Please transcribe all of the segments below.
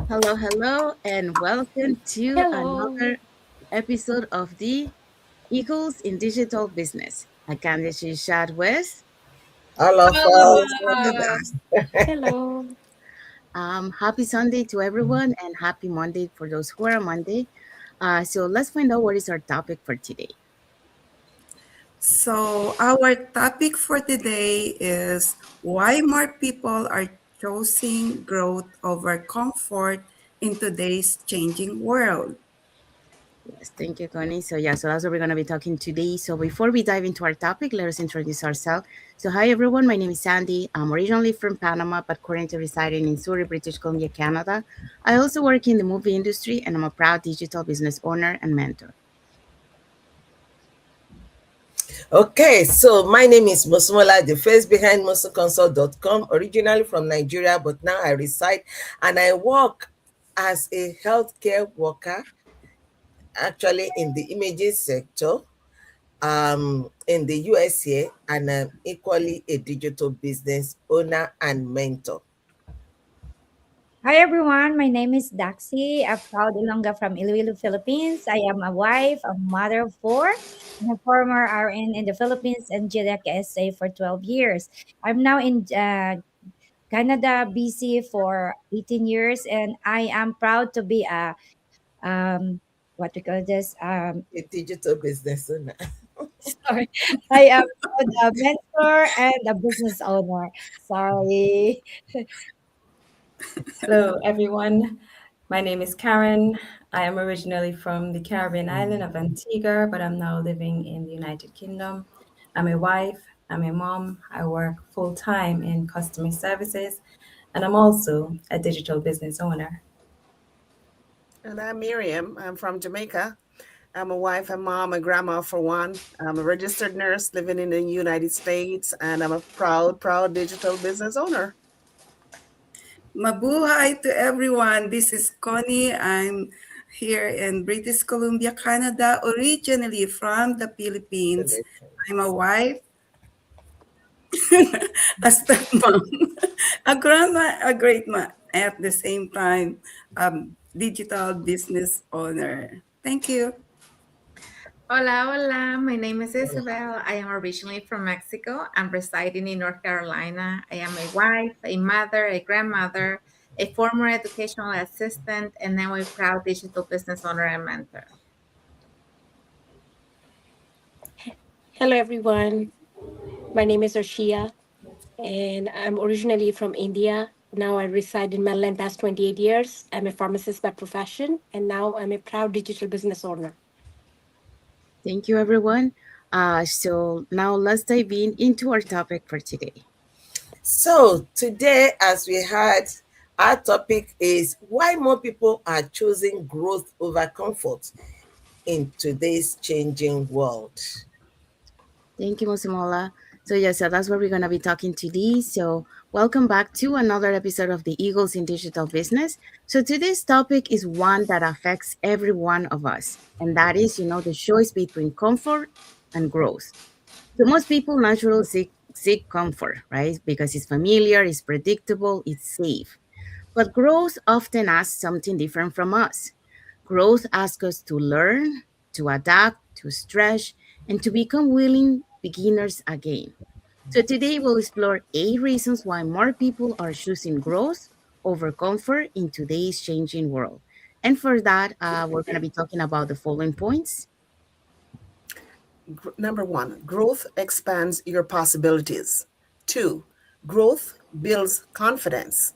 Hello, hello, and welcome to Hello. another episode of the Eagles in Digital Business. A Candid chat with. All of All of us. us. Hello. Happy Sunday to everyone, and happy Monday for those who are on Monday. So let's find out what is our topic for today. So, our topic for today is why more people are choosing growth over comfort in today's changing world. Yes, thank you, Connie. So that's what we're going to be talking today. So before we dive into our topic, let us introduce ourselves. So hi, everyone. My name is Sandy. I'm originally from Panama, but currently residing in Surrey, British Columbia, Canada. I also work in the movie industry, and I'm a proud digital business owner and mentor. Okay, so my name is Mosumola, the face behind mosoconsult.com, originally from Nigeria, but now I reside and I work as a healthcare worker, actually in the imaging sector, in the USA, and I'm equally a digital business owner and mentor. Hi everyone, my name is Daxi, a proud Ilongga from Iloilo, Philippines. I am a wife, a mother of four, and a former RN in the Philippines and GDEC SA for 12 years. I'm now in Canada, BC for 18 years, and I am proud to be a what we call this A digital business owner. sorry, I am a mentor and a business owner. Sorry. Hello, everyone. My name is Karen. I am originally from the Caribbean island of Antigua, but I'm now living in the United Kingdom. I'm a wife, I'm a mom, I work full time in customer services, and I'm also a digital business owner. And I'm Miriam. I'm from Jamaica. I'm a wife, a mom, a grandma for one. I'm a registered nurse living in the United States, and I'm a proud digital business owner. Mabuhay to everyone. This is Connie. I'm here in British Columbia, Canada, originally from the Philippines. I'm a wife, a stepmom, a grandma, a great ma, at the same time, digital business owner. Thank you. Hola, hola. My name is Isabel. I am originally from Mexico. I'm residing in North Carolina. I am a wife, a mother, a grandmother, a former educational assistant, and now a proud digital business owner and mentor. Hello everyone. My name is Arshia and I'm originally from India. Now I reside in Maryland past 28 years. I'm a pharmacist by profession and now I'm a proud digital business owner. Thank you, everyone. So now let's dive into our topic for today. So today, as we heard, our topic is why more people are choosing growth over comfort in today's changing world. Thank you, Musimola. So that's what we're going to be talking today. So welcome back to another episode of the Eagles in Digital Business. So today's topic is one that affects every one of us, and that is, the choice between comfort and growth. So most people naturally seek comfort, right? Because it's familiar, it's predictable, it's safe. But growth often asks something different from us. Growth asks us to learn, to adapt, to stretch, and to become willing beginners again. So today we'll explore 8 reasons why more people are choosing growth over comfort in today's changing world. And for that, we're going to be talking about the following points. Number one, growth expands your possibilities. Two, growth builds confidence.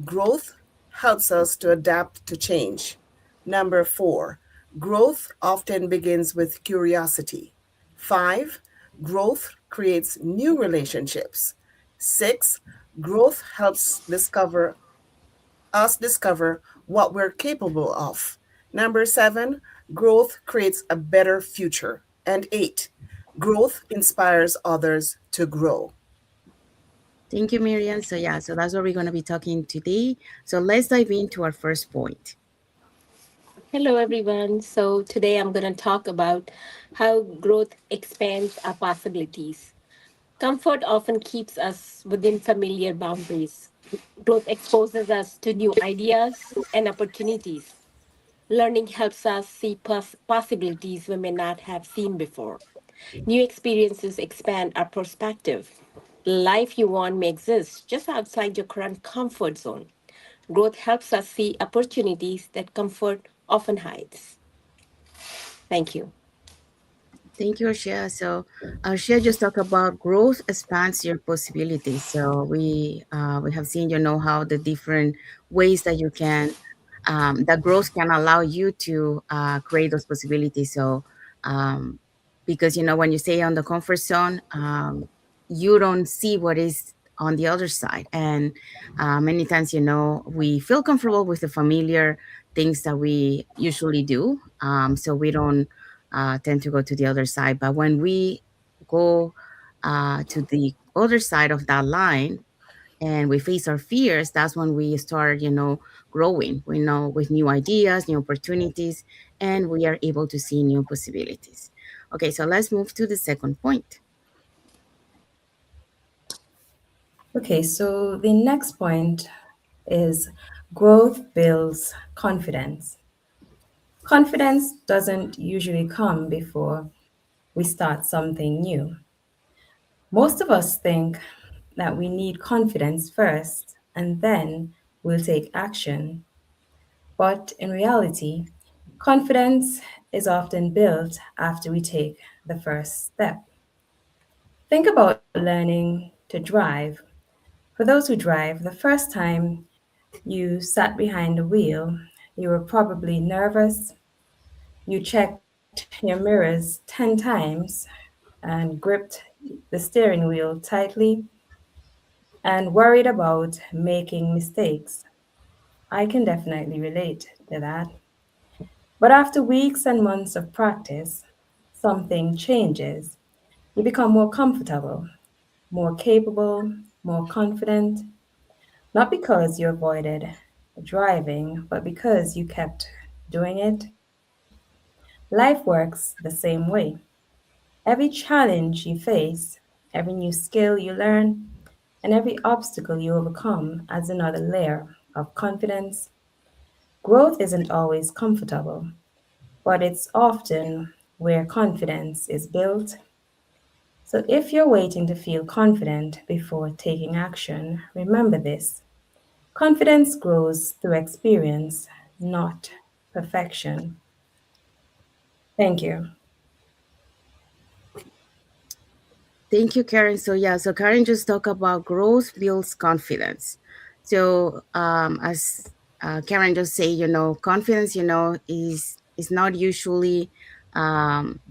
Growth helps us to adapt to change. Number four, growth often begins with curiosity. Five, growth creates new relationships. Six, growth helps discover what we're capable of. Number seven, growth creates a better future. And eight, growth inspires others to grow. Thank you, Miriam. So that's what we're going to be talking today. So let's dive into our first point. Hello everyone. So today I'm going to talk about how growth expands our possibilities. Comfort often keeps us within familiar boundaries. Growth exposes us to new ideas and opportunities. Learning helps us see possibilities we may not have seen before. New experiences expand our perspective. The life you want may exist just outside your current comfort zone. Growth helps us see opportunities that comfort often hides. Thank you. Thank you, Arshia. So, Arshia just talked about growth expands your possibilities. So we have seen, how the different ways that you can that growth can allow you to create those possibilities. So, because when you stay on the comfort zone, you don't see what is on the other side, and many times, we feel comfortable with the familiar things that we usually do. So we don't tend to go to the other side. But when we go to the other side of that line and we face our fears, that's when we start, growing, with new ideas, new opportunities, and we are able to see new possibilities. Okay, so let's move to the second point. Okay, so the next point is growth builds confidence. Confidence doesn't usually come before we start something new. Most of us think that we need confidence first and then we'll take action. But in reality, confidence is often built after we take the first step. Think about learning to drive. For those who drive, the first time you sat behind the wheel, you were probably nervous. You checked your mirrors 10 times and gripped the steering wheel tightly and worried about making mistakes. I can definitely relate to that. But after weeks and months of practice, something changes. You become more comfortable, more capable, more confident, not because you avoided driving, but because you kept doing it. Life works the same way. Every challenge you face, every new skill you learn, and every obstacle you overcome adds another layer of confidence. Growth isn't always comfortable, but it's often where confidence is built. So if you're waiting to feel confident before taking action, remember this: confidence grows through experience, not perfection. Thank you. Thank you, Karen. So yeah, so Karen just talked about growth builds confidence. So as Karen just say, confidence, is not usually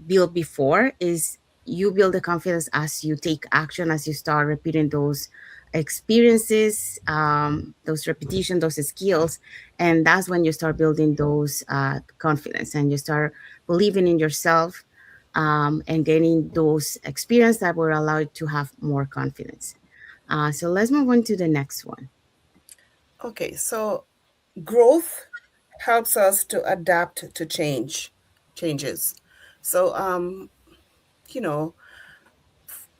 built before. Is you build the confidence as you take action, as you start repeating those experiences, those repetition, those skills, and that's when you start building those confidence, and you start believing in yourself, and gaining those experience that will allow you to have more confidence. So let's move on to the next one. Okay, so growth helps us to adapt to changes. So you know,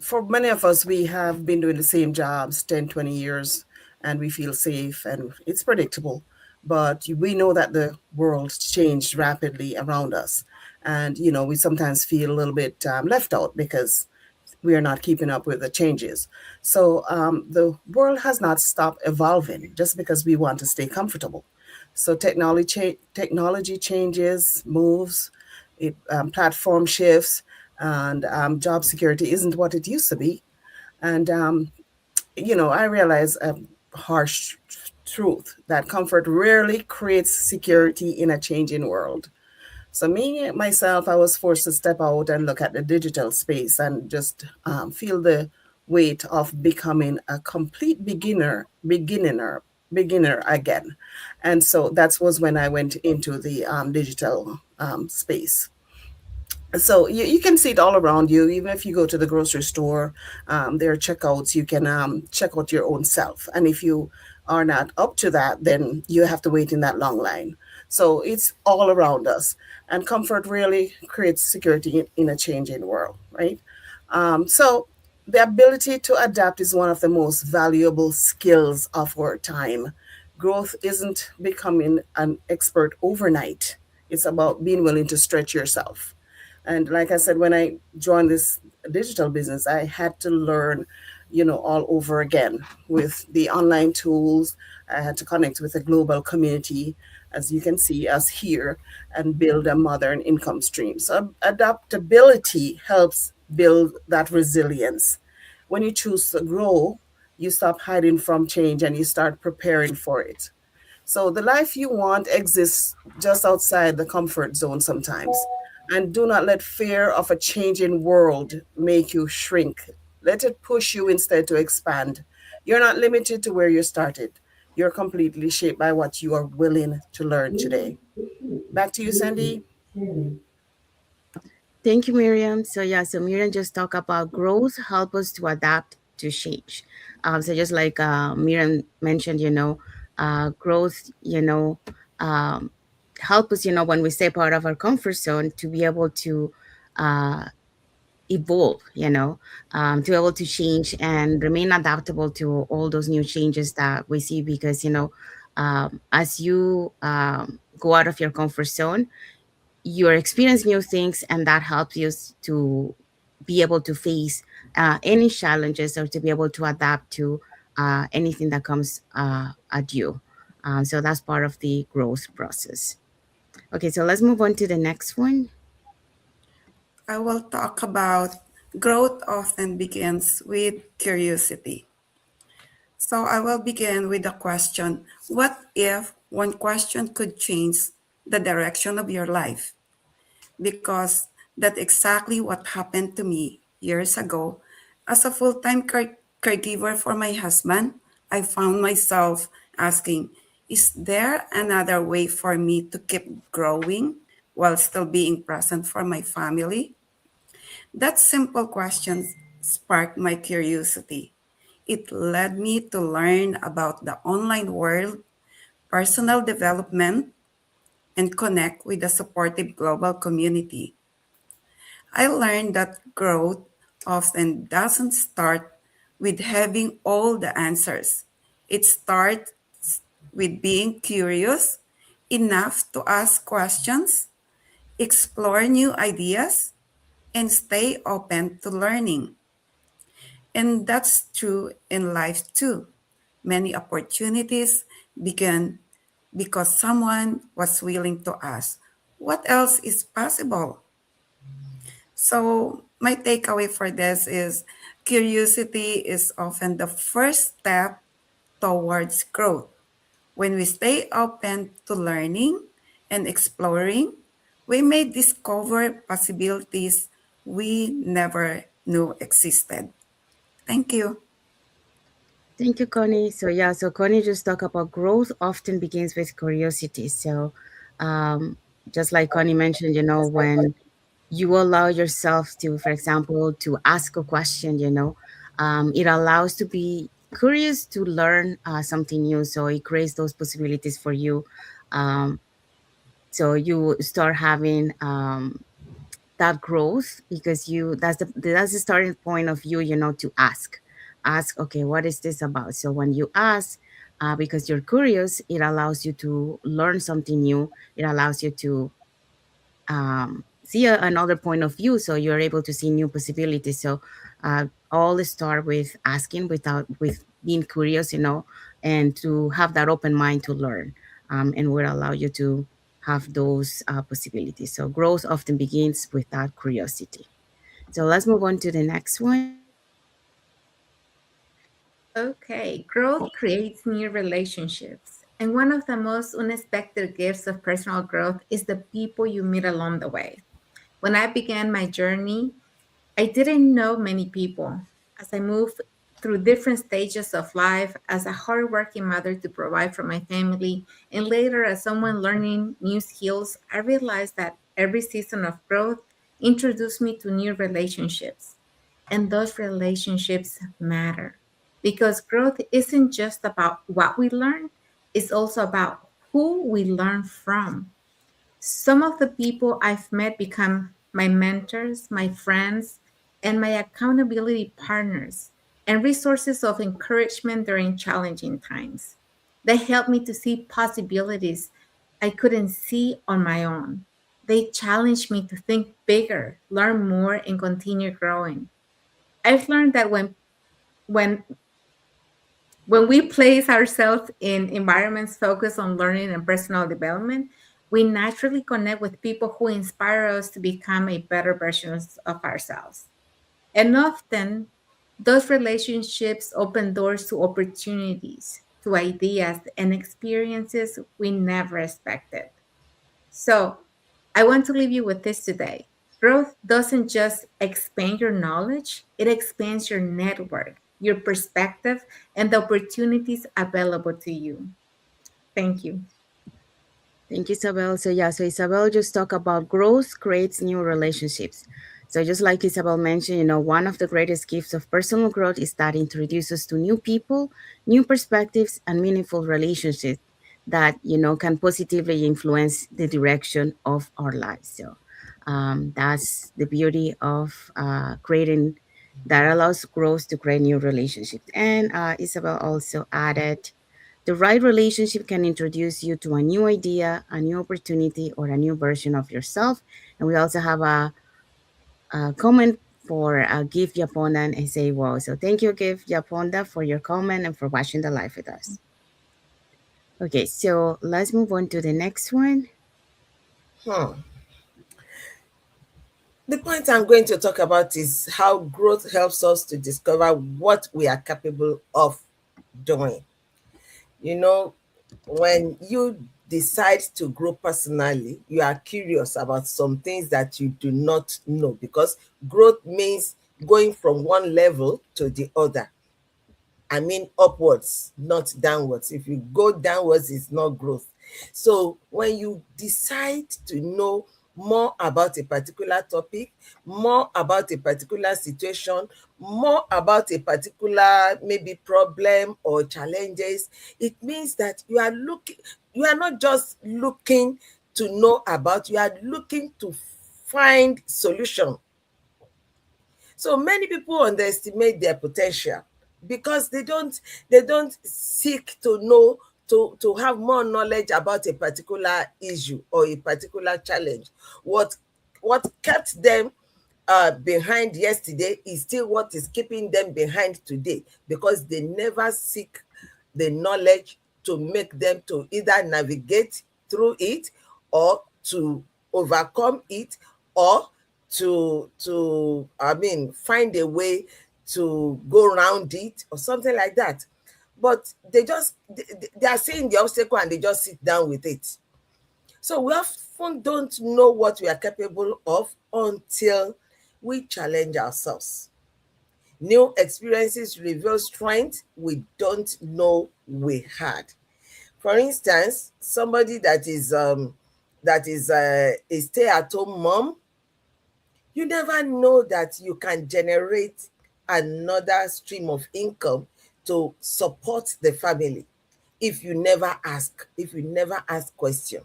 for many of us, we have been doing the same jobs 10, 20 years, and we feel safe and it's predictable. But we know that the world changed rapidly around us. And, we sometimes feel a little bit left out because we are not keeping up with the changes. So the world has not stopped evolving just because we want to stay comfortable. So technology changes, moves, platform shifts, and job security isn't what it used to be. And I realize a harsh truth that comfort rarely creates security in a changing world. So me myself, I was forced to step out and look at the digital space and just feel the weight of becoming a complete beginner again. And so that was when I went into the digital space. So you can see it all around you. Even if you go to the grocery store, there are checkouts. You can check out your own self. And if you are not up to that, then you have to wait in that long line. So it's all around us. And comfort really creates security in a changing world, right? So The ability to adapt is one of the most valuable skills of our time. Growth isn't becoming an expert overnight, it's about being willing to stretch yourself. And like I said, when I joined this digital business, I had to learn, all over again with the online tools. I had to connect with a global community, as you can see us here, and build a modern income stream. So adaptability helps build that resilience. When you choose to grow, you stop hiding from change and you start preparing for it. So the life you want exists just outside the comfort zone sometimes. And do not let fear of a changing world make you shrink. Let it push you instead to expand. You're not limited to where you started. You're completely shaped by what you are willing to learn today. Back to you, Sandy. Thank you, Miriam. So yeah, so Miriam just talked about growth, help us to adapt to change. So just like Miriam mentioned, growth, um, help us, when we step out of our comfort zone to be able to uh, evolve, to be able to change and remain adaptable to all those new changes that we see. Because, as you go out of your comfort zone, you're experiencing new things, and that helps you to be able to face any challenges, or to be able to adapt to anything that comes at you. So that's part of the growth process. Okay, so let's move on to the next one. I will talk about growth often begins with curiosity. So I will begin with the question, what if one question could change the direction of your life? Because that's exactly what happened to me years ago. As a full time caregiver for my husband, I found myself asking, is there another way for me to keep growing while still being present for my family? That simple question sparked my curiosity. It led me to learn about the online world, personal development, and connect with a supportive global community. I learned that growth often doesn't start with having all the answers. It starts with being curious enough to ask questions, explore new ideas, and stay open to learning. And that's true in life too. Many opportunities begin because someone was willing to ask, what else is possible? So, my takeaway for this is curiosity is often the first step towards growth. When we stay open to learning and exploring, we may discover possibilities we never knew existed. Thank you. Thank you, Connie. So yeah, so Connie just talked about growth often begins with curiosity. So um, just like Connie mentioned, when you allow yourself to, for example, to ask a question, it allows to be curious to learn something new. So it creates those possibilities for you. Um, so you start having that growth, because that's the starting point of you, to ask, okay, what is this about? So when you ask, because you're curious, it allows you to learn something new. It allows you to see another point of view, so you're able to see new possibilities. So all start with asking, with being curious, and to have that open mind to learn, and will allow you to have those possibilities. So growth often begins with that curiosity. So let's move on to the next one. Okay, growth creates new relationships. And one of the most unexpected gifts of personal growth is the people you meet along the way. When I began my journey, I didn't know many people. As I moved through different stages of life, as a hardworking mother to provide for my family, and later as someone learning new skills, I realized that every season of growth introduced me to new relationships. And those relationships matter because growth isn't just about what we learn, it's also about who we learn from. Some of the people I've met become my mentors, my friends, and my accountability partners, and resources of encouragement during challenging times. They helped me to see possibilities I couldn't see on my own. They challenged me to think bigger, learn more, and continue growing. I've learned that when when we place ourselves in environments focused on learning and personal development, we naturally connect with people who inspire us to become a better versions of ourselves. And often, those relationships open doors to opportunities, to ideas, and experiences we never expected. So, I want to leave you with this today. Growth doesn't just expand your knowledge, it expands your network, your perspective, and the opportunities available to you. Thank you. Thank you, Isabel. So Isabel just talked about growth creates new relationships. So just like Isabel mentioned, one of the greatest gifts of personal growth is that it introduces to new people, new perspectives, and meaningful relationships that, can positively influence the direction of our lives. So that's the beauty of creating that allows growth to create new relationships. And Isabel also added the right relationship can introduce you to a new idea, a new opportunity, or a new version of yourself. And we also have a comment for Give Yaponda and say wow. So thank you, Give Yaponda, for your comment and for watching the live with us. Okay, so let's move on to the next one. Hmm. The point I'm going to talk about is how growth helps us to discover what we are capable of doing. You know, when you decide to grow personally, you are curious about some things that you do not know, because growth means going from one level to the other. I mean upwards, not downwards. If you go downwards, it's not growth. So when you decide to know more about a particular topic, more about a particular situation, more about a particular maybe problem or challenges, it means that you are not just looking to know about, you are looking to find solution. So many people underestimate their potential because they don't seek to know, to have more knowledge about a particular issue or a particular challenge. What kept them behind yesterday is still what is keeping them behind today, because they never seek the knowledge to make them to either navigate through it, or to overcome it, or to find a way to go around it or something like that. But they are seeing the obstacle and they just sit down with it. So we often don't know what we are capable of until we challenge ourselves. New experiences reveal strength we don't know we had. For instance, somebody that is a stay-at-home mom, you never know that you can generate another stream of income to support the family if you never ask question.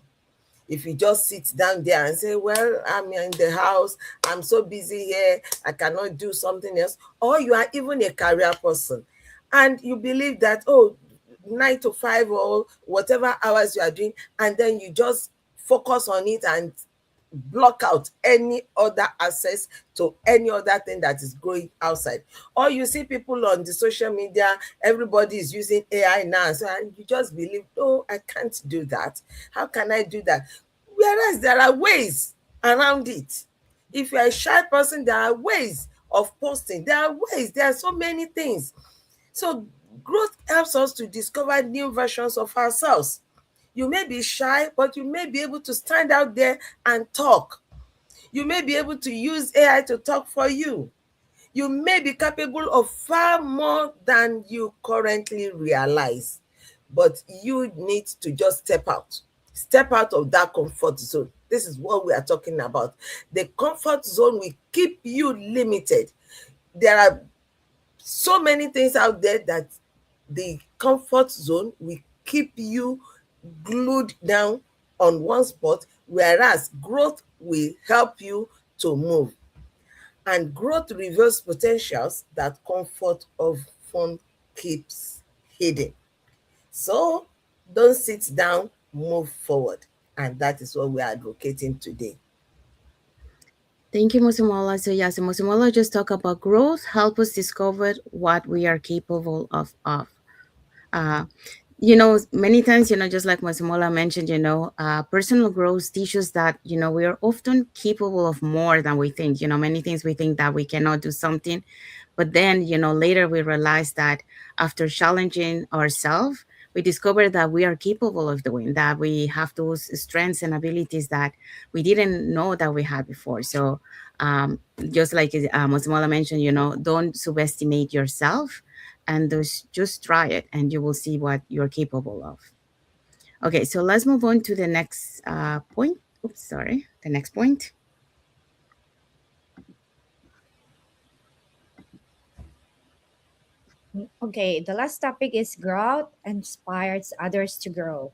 If you just sit down there and say, well, I'm in the house, I'm so busy here, I cannot do something else. Or you are even a career person and you believe that, oh, 9 to 5 or whatever hours you are doing, and then you just focus on it and block out any other access to any other thing that is going outside. Or you see people on the social media, everybody is using AI now, so and you just believe, oh, I can't do that. How can I do that? Whereas there are ways around it. If you're a shy person, there are ways of posting. There are so many things. So growth helps us to discover new versions of ourselves. You may be shy, but you may be able to stand out there and talk. You may be able to use AI to talk for you. You may be capable of far more than you currently realize, but you need to just step out of that comfort zone. This is what we are talking about. The comfort zone will keep you limited. There are so many things out there that the comfort zone will keep you glued down on one spot, whereas growth will help you to move. And growth reveals potentials that comfort often keeps hidden. So don't sit down, move forward. And that is what we are advocating today. Thank you, Musumola. So yeah, so Musumola just talk about growth, help us discover what we are capable of. Uh, many times, just like Musumola mentioned, personal growth teaches that, we are often capable of more than we think. Many things we think that we cannot do something, but then, later we realize that after challenging ourselves, we discover that we are capable of doing that. We have those strengths and abilities that we didn't know that we had before. So, just like Mosimola mentioned, don't subestimate yourself and just try it and you will see what you're capable of. Okay, so let's move on to the next point. Oops, sorry. The next point. Okay, the last topic is growth inspires others to grow.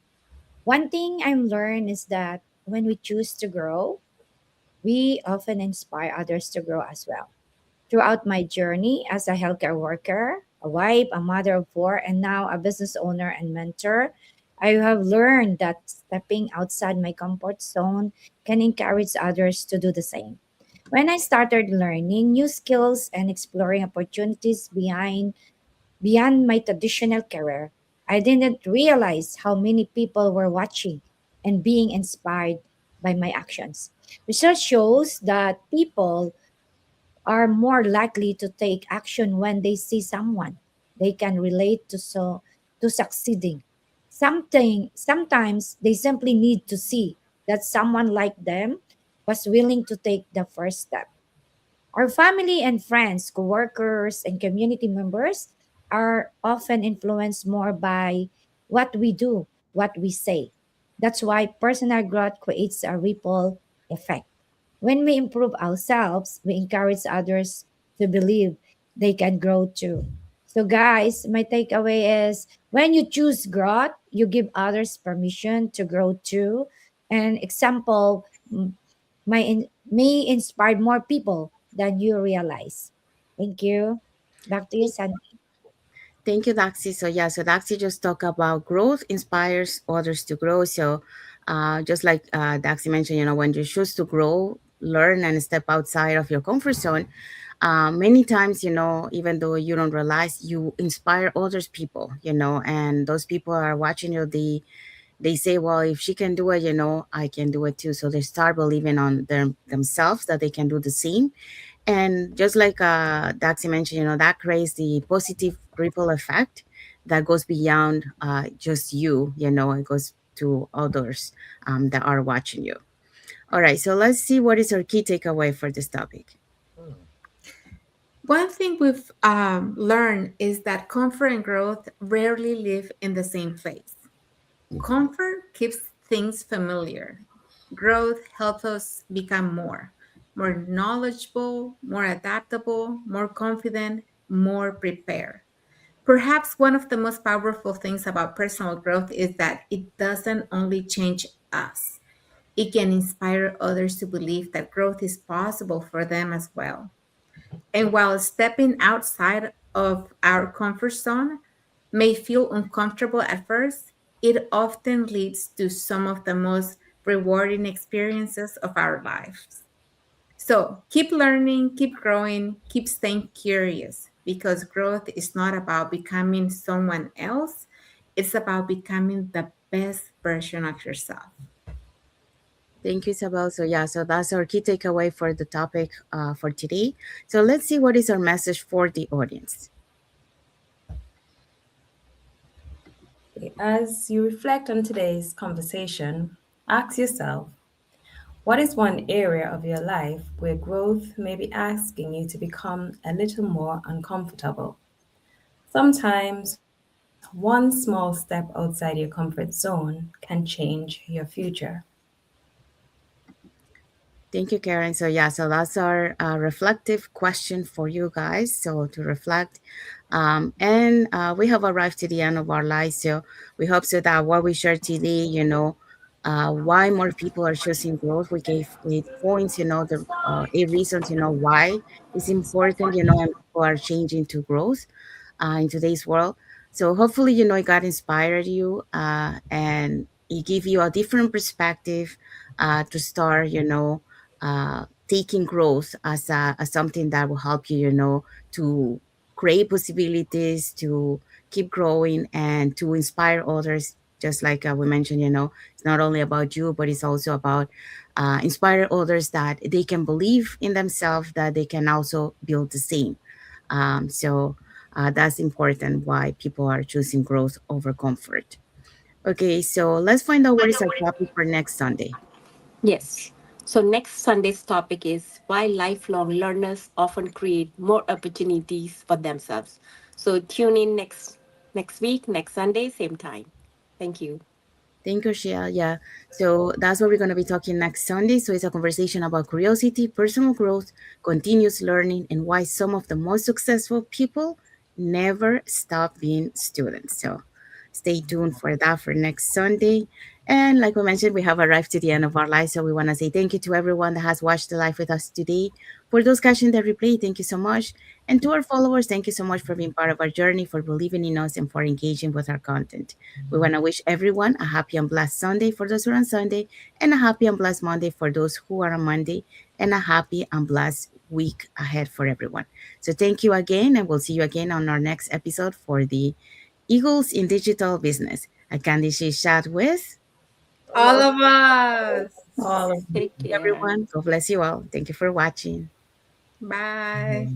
One thing I've learned is that when we choose to grow, we often inspire others to grow as well. Throughout my journey as a healthcare worker, a wife, a mother of four, and now a business owner and mentor, I have learned that stepping outside my comfort zone can encourage others to do the same. When I started learning new skills and exploring opportunities beyond my traditional career, I didn't realize how many people were watching and being inspired by my actions. Research shows that people are more likely to take action when they see someone they can relate to succeeding. Sometimes they simply need to see that someone like them was willing to take the first step. Our family and friends, coworkers, and community members are often influenced more by what we do, what we say. That's why personal growth creates a ripple effect. When we improve ourselves, we encourage others to believe they can grow too. So, guys, my takeaway is when you choose growth, you give others permission to grow too. An example may inspire more people than you realize. Thank you. Back to you, Sandy. Thank you, Daxi. So yeah, so Daxi just talked about growth inspires others to grow. So just like Daxi mentioned, when you choose to grow, learn and step outside of your comfort zone, many times, even though you don't realize, you inspire others people, and those people are watching you. They say, well, if she can do it, I can do it too. So they start believing on themselves that they can do the same. And just like Daxi mentioned, that creates the positive ripple effect that goes beyond just you, it goes to others that are watching you. All right, so let's see what is our key takeaway for this topic. One thing we've learned is that comfort and growth rarely live in the same place. Comfort keeps things familiar. Growth helps us become more knowledgeable, more adaptable, more confident, more prepared. Perhaps one of the most powerful things about personal growth is that it doesn't only change us, it can inspire others to believe that growth is possible for them as well. And while stepping outside of our comfort zone may feel uncomfortable at first, it often leads to some of the most rewarding experiences of our lives. So keep learning, keep growing, keep staying curious because growth is not about becoming someone else, it's about becoming the best version of yourself. Thank you, Isabel. So yeah, so that's our key takeaway for the topic for today. So let's see what is our message for the audience. As you reflect on today's conversation, ask yourself, what is one area of your life where growth may be asking you to become a little more uncomfortable? Sometimes one small step outside your comfort zone can change your future. Thank you, Karen. So yeah, so that's our reflective question for you guys. So to reflect, and we have arrived to the end of our life. So we hope so that what we share today, why more people are choosing growth. We gave 8 points, the 8 reasons, why it's important, and people are changing to growth in today's world. So hopefully, it got inspired you and it give you a different perspective to start, taking growth as something that will help you, to create possibilities, to keep growing, and to inspire others. Just like we mentioned, it's not only about you, but it's also about inspire others that they can believe in themselves, that they can also build the same. So that's important why people are choosing growth over comfort. Okay, so let's find out what is our topic for next Sunday. Yes. So next Sunday's topic is why lifelong learners often create more opportunities for themselves. So tune in next week, next Sunday, same time. Thank you. Thank you, Shia. Yeah. So that's what we're going to be talking next Sunday. So it's a conversation about curiosity, personal growth, continuous learning, and why some of the most successful people never stop being students. So stay tuned for that for next Sunday. And like we mentioned, we have arrived to the end of our live. So we want to say thank you to everyone that has watched the live with us today. For those catching the replay, thank you so much. And to our followers, thank you so much for being part of our journey, for believing in us, and for engaging with our content. We want to wish everyone a happy and blessed Sunday for those who are on Sunday, and a happy and blessed Monday for those who are on Monday, and a happy and blessed week ahead for everyone. So thank you again, and we'll see you again on our next episode for the Eagles in Digital Business. I can chat with All of us. All of Take care. everyone. God bless you all. Thank you for watching. Bye.